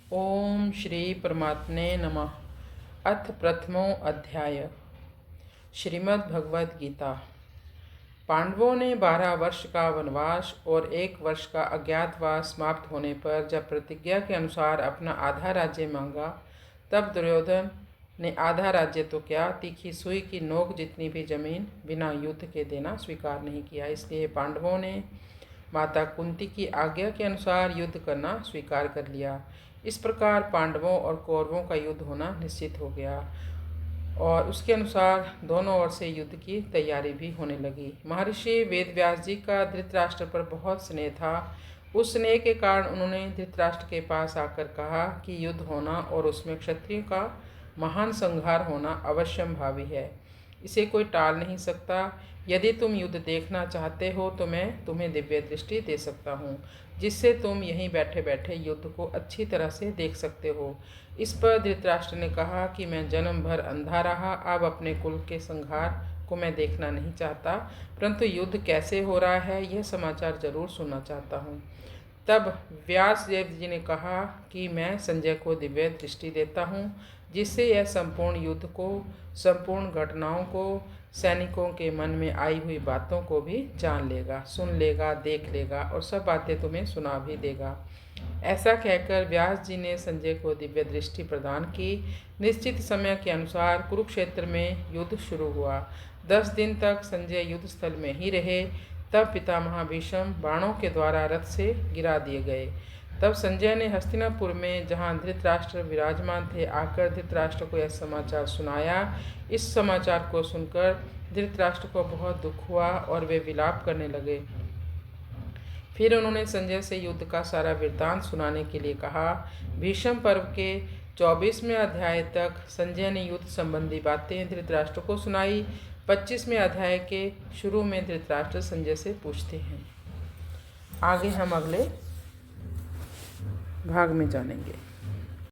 ओम श्री परमात्मे नमः। अथ प्रथमो अध्याय। श्रीमद् भगवद गीता। पांडवों ने 12 वर्ष का वनवास और 1 वर्ष का अज्ञातवास समाप्त होने पर जब प्रतिज्ञा के अनुसार अपना आधा राज्य मांगा, तब दुर्योधन ने आधा राज्य तो क्या, तीखी सुई की नोक जितनी भी जमीन बिना युद्ध के देना स्वीकार नहीं किया। इसलिए पांडवों ने माता कुंती की आज्ञा के अनुसार युद्ध करना स्वीकार कर लिया। इस प्रकार पांडवों और कौरवों का युद्ध होना निश्चित हो गया और उसके अनुसार दोनों ओर से युद्ध की तैयारी भी होने लगी। महर्षि वेदव्यास जी का धृतराष्ट्र पर बहुत स्नेह था। उस स्नेह के कारण उन्होंने धृतराष्ट्र के पास आकर कहा कि युद्ध होना और उसमें क्षत्रियों का महान संहार होना अवश्यंभावी है, इसे कोई टाल नहीं सकता। यदि तुम युद्ध देखना चाहते हो तो मैं तुम्हें दिव्य दृष्टि दे सकता हूँ, जिससे तुम यहीं बैठे बैठे युद्ध को अच्छी तरह से देख सकते हो। इस पर धृतराष्ट्र ने कहा कि मैं जन्म भर अंधा रहा, अब अपने कुल के संहार को मैं देखना नहीं चाहता, परंतु युद्ध कैसे हो रहा है यह समाचार जरूर सुनना चाहता हूँ। तब व्यासदेव जी ने कहा कि मैं संजय को दिव्य दृष्टि देता हूँ, जिससे यह संपूर्ण युद्ध को, संपूर्ण घटनाओं को, सैनिकों के मन में आई हुई बातों को भी जान लेगा, सुन लेगा, देख लेगा और सब बातें तुम्हें सुना भी देगा। ऐसा कहकर व्यास जी ने संजय को दिव्य दृष्टि प्रदान की। निश्चित समय के अनुसार कुरुक्षेत्र में युद्ध शुरू हुआ। 10 दिन तक संजय युद्ध स्थल में ही रहे। तब पितामह भीष्म बाणों के द्वारा रथ से गिरा दिए गए। तब संजय ने हस्तिनापुर में, जहाँ धृतराष्ट्र विराजमान थे, आकर धृतराष्ट्र को यह समाचार सुनाया। इस समाचार को सुनकर धृतराष्ट्र को बहुत दुख हुआ और वे विलाप करने लगे। फिर उन्होंने संजय से युद्ध का सारा वृत्तांत सुनाने के लिए कहा। भीष्म पर्व के 24वें अध्याय तक संजय ने युद्ध संबंधी बातें धृतराष्ट्र को सुनाई। 25वें अध्याय के शुरू में धृतराष्ट्र संजय से पूछते हैं। आगे हम अगले भाग में जानेंगे।